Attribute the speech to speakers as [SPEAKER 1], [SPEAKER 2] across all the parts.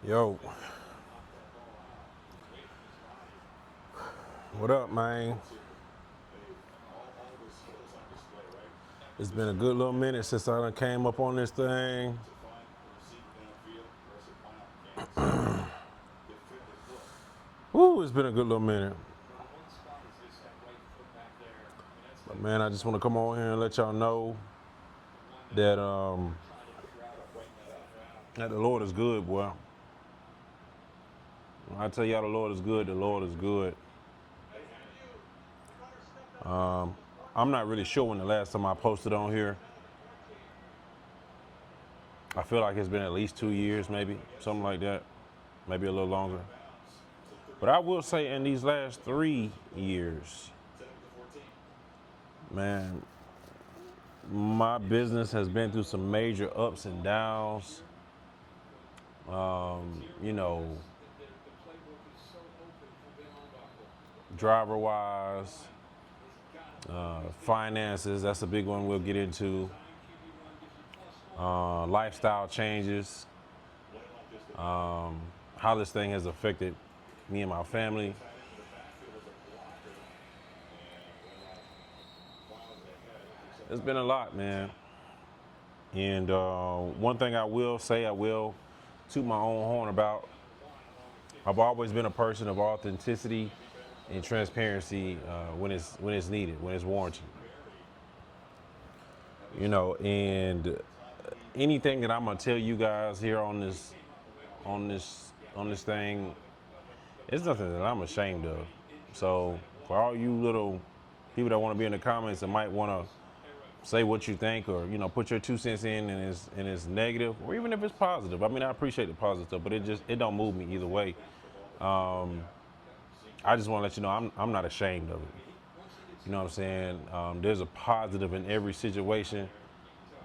[SPEAKER 1] Yo, what up, man? It's been a good little minute since I done came up on this thing. Woo, it's been a good little minute. But man, I just want to come on here and let y'all know that that the Lord is good, boy. When I tell y'all the Lord is good, the Lord is good. I'm not really sure when the last time I posted on here. I feel like it's been at least 2 years, maybe, something like that. Maybe a little longer. But I will say in these last 3 years, man, my business has been through some major ups and downs. You know, driver wise, finances, that's a big one we'll get into. Lifestyle changes, how this thing has affected me and my family. It's been a lot, man. And one thing I will say, I will toot my own horn about. I've always been a person of authenticity and transparency when it's needed, when it's warranted. You know, and anything that I'm gonna tell you guys here on this thing, it's nothing that I'm ashamed of. So for all you little people that want to be in the comments and might want to say what you think, or put your 2 cents in, and it's negative, or even if it's positive. I mean, I appreciate the positive stuff, but it don't move me either way. I just want to let you know I'm not ashamed of it. You know what I'm saying? There's a positive in every situation.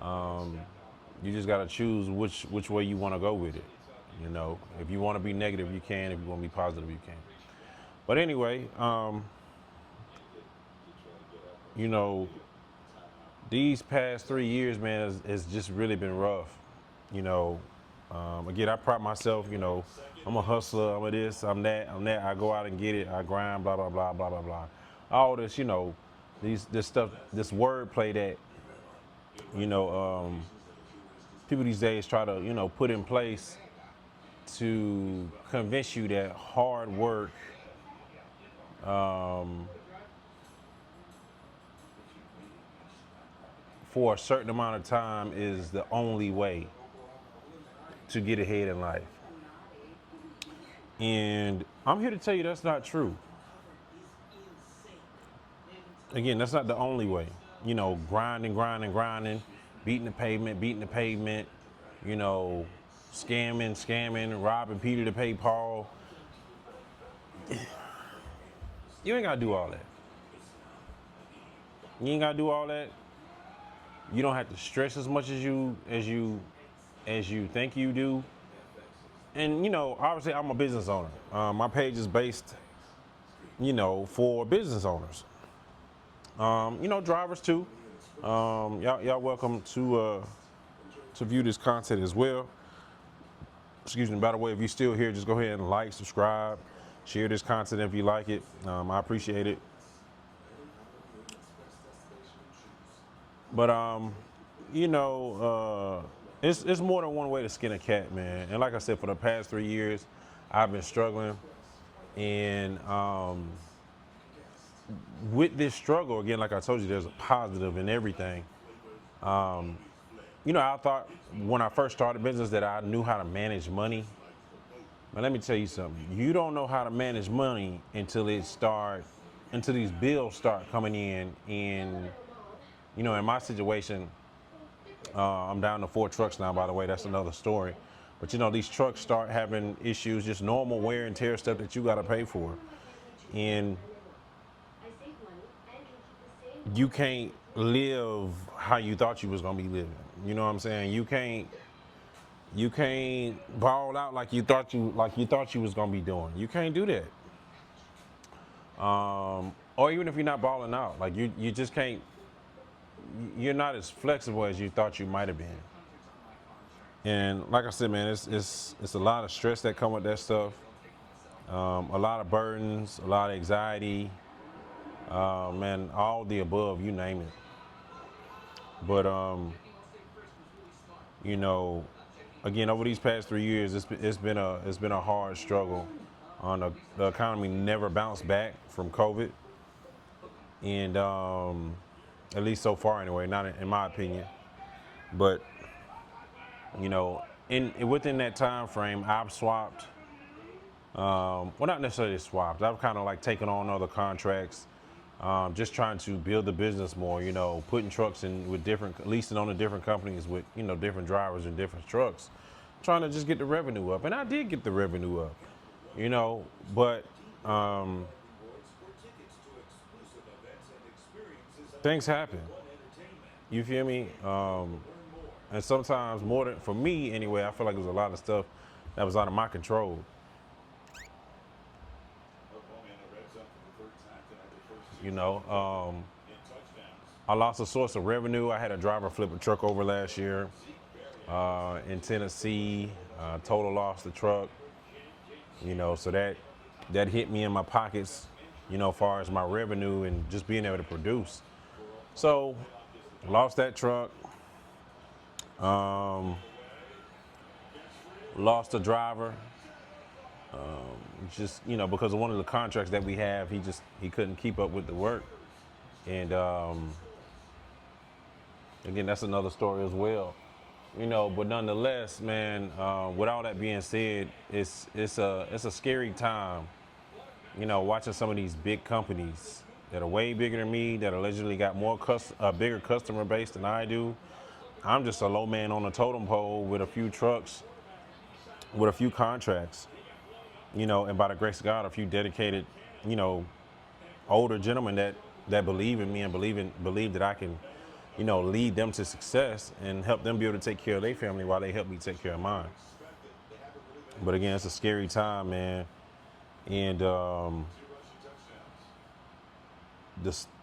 [SPEAKER 1] You just got to choose which way you want to go with it. You know, if you want to be negative, you can. If you want to be positive, you can. But anyway, you know, these past 3 years, man, has just really been rough. You know, again, I pride myself. You know, I'm a hustler. I'm a this. I'm that. I'm that. I go out and get it. I grind. Blah blah blah blah blah blah. All this, this stuff, this wordplay that, you know, people these days try to, put in place to convince you that hard work, for a certain amount of time is the only way to get ahead in life. And I'm here to tell you that's not true. Again, that's not the only way. You know, grinding, beating the pavement, you know, scamming, robbing Peter to pay Paul. You ain't gotta do all that. You ain't gotta do all that. You don't have to stress as much as you think you do. And obviously, I'm a business owner. My page is based, for business owners. Drivers too. Y'all welcome to view this content as well. Excuse me. By the way, if you're still here, just go ahead and like, subscribe, share this content if you like it. I appreciate it. But it's more than one way to skin a cat, man. And like I said, for the past 3 years, I've been struggling, and with this struggle, again, like I told you, there's a positive in everything. I thought when I first started business that I knew how to manage money. But let me tell you something. You don't know how to manage money until these bills start coming in. And, in my situation, I'm down to 4 trucks now, by the way. That's another story. But, these trucks start having issues, just normal wear and tear stuff that you got to pay for. And you can't live how you thought you was going to be living. You know what I'm saying? You can't ball out like you thought you was going to be doing. You can't do that. or even if you're not balling out, like you just can't. You're not as flexible as you thought you might have been. And like I said, man, it's a lot of stress that come with that stuff. A lot of burdens, a lot of anxiety, man, all the above, you name it. But you know, again, over these past 3 years, it's been a hard struggle. On the economy never bounced back from COVID, and at least so far anyway, not in my opinion. But you know, in within that time frame, I've swapped. Well, not necessarily swapped. I've kind of like taken on other contracts, just trying to build the business more. You know, putting trucks in with different, leasing on the different companies with different drivers and different trucks, trying to just get the revenue up. And I did get the revenue up, but things happen. You feel me? And sometimes more than for me anyway, I feel like there's a lot of stuff that was out of my control. You know, I lost a source of revenue. I had a driver flip a truck over last year in Tennessee. Total lost the truck. So that hit me in my pockets. As far as my revenue and just being able to produce. So lost that truck. Lost a driver. Just because of one of the contracts that we have, he couldn't keep up with the work. And again, that's another story as well. But nonetheless, man, with all that being said, it's a scary time. Watching some of these big companies that are way bigger than me, that allegedly got a bigger customer base than I do. I'm just a low man on the totem pole with a few trucks, with a few contracts, and by the grace of God, a few dedicated, older gentlemen that believe in me and believe that I can, lead them to success and help them be able to take care of their family while they help me take care of mine. But again, it's a scary time, man. And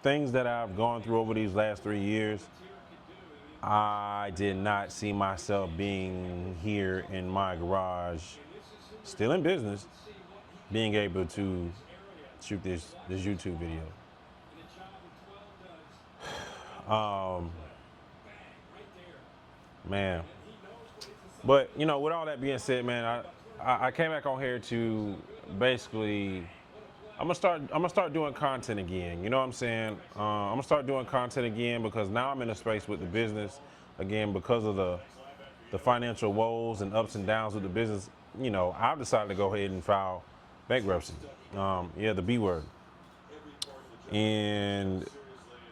[SPEAKER 1] things that I've gone through over these last 3 years, I did not see myself being here in my garage, still in business, being able to shoot this YouTube video. Man. But with all that being said, man, I came back on here to basically I'm gonna start doing content again. You know what I'm saying? I'm gonna start doing content again because now I'm in a space with the business again because of the financial woes and ups and downs with the business. I've decided to go ahead and file bankruptcy. The B word. And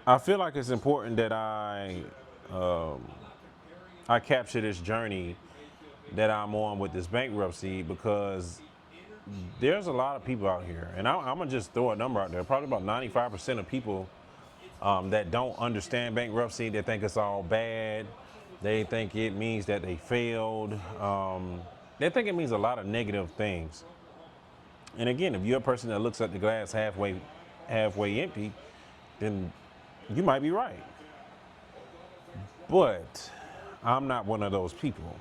[SPEAKER 1] I feel like it's important that I capture this journey that I'm on with this bankruptcy because there's a lot of people out here, and I'm gonna just throw a number out there. Probably about 95% of people that don't understand bankruptcy. They think it's all bad. They think it means that they failed. They think it means a lot of negative things. And again, if you're a person that looks at the glass halfway empty, then you might be right. But I'm not one of those people.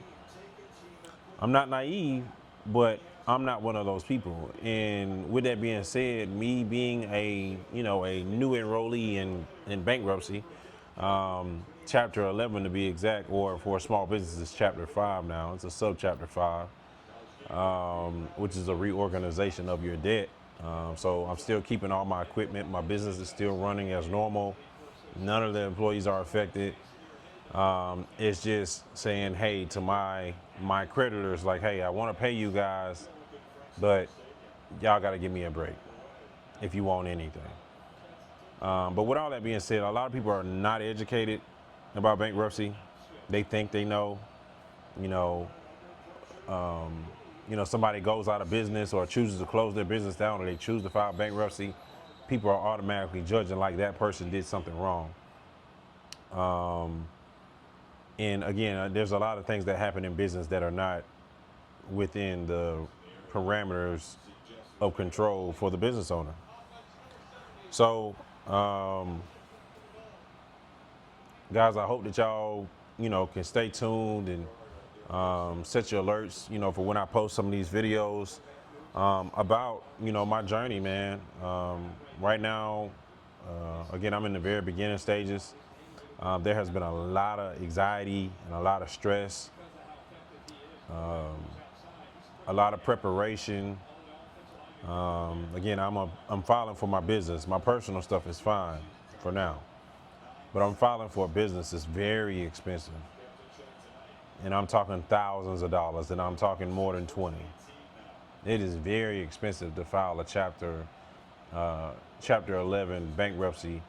[SPEAKER 1] I'm not naive, but I'm not one of those people. And with that being said, me being a new enrollee in bankruptcy, chapter 11 to be exact, or for small businesses, chapter 5 now. It's a sub chapter 5, which is a reorganization of your debt. So I'm still keeping all my equipment. My business is still running as normal. None of the employees are affected. It's just saying, hey, to my creditors, like, hey, I want to pay you guys, but y'all got to give me a break if you want anything. But with all that being said, a lot of people are not educated about bankruptcy. They think they know. Somebody goes out of business or chooses to close their business down, or they choose to file bankruptcy. People are automatically judging like that person did something wrong. And again, there's a lot of things that happen in business that are not within the parameters of control for the business owner. So, guys, I hope that y'all, can stay tuned and set your alerts, for when I post some of these videos about, my journey, man. Right now, again, I'm in the very beginning stages. There has been a lot of anxiety and a lot of stress, a lot of preparation. Again, I'm filing for my business. My personal stuff is fine for now, but I'm filing for a business that's very expensive, and I'm talking thousands of dollars, and I'm talking more than 20. It is very expensive to file a chapter 11 bankruptcy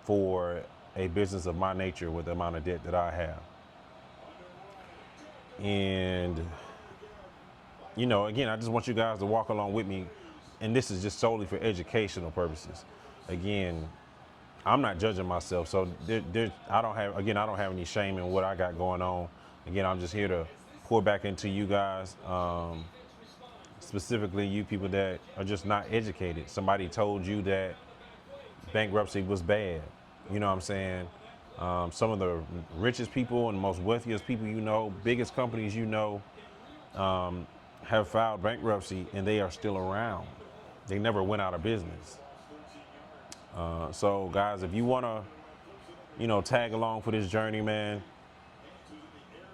[SPEAKER 1] for a business of my nature with the amount of debt that I have. And again, I just want you guys to walk along with me, and this is just solely for educational purposes. Again, I'm not judging myself, so I don't have any shame in what I got going on. Again, I'm just here to pour back into you guys, specifically you people that are just not educated. Somebody told you that bankruptcy was bad. You know what I'm saying? Some of the richest people and the most wealthiest people biggest companies have filed bankruptcy, and they are still around. They never went out of business. So guys, if you want to, tag along for this journey, man,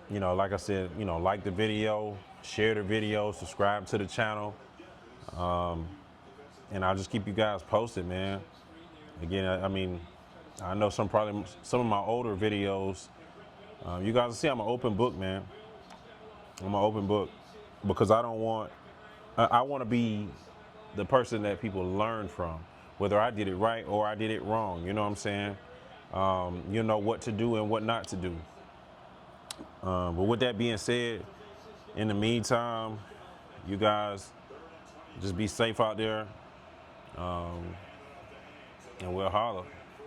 [SPEAKER 1] like I said, like the video, share the video, subscribe to the channel, and I'll just keep you guys posted, man. Again, I mean, I know some of my older videos, you guys will see I'm an open book, man. I'm an open book because I want to be the person that people learn from, whether I did it right or I did it wrong. You know what I'm saying? You know what to do and what not to do. But with that being said, in the meantime, you guys just be safe out there, and we'll holler.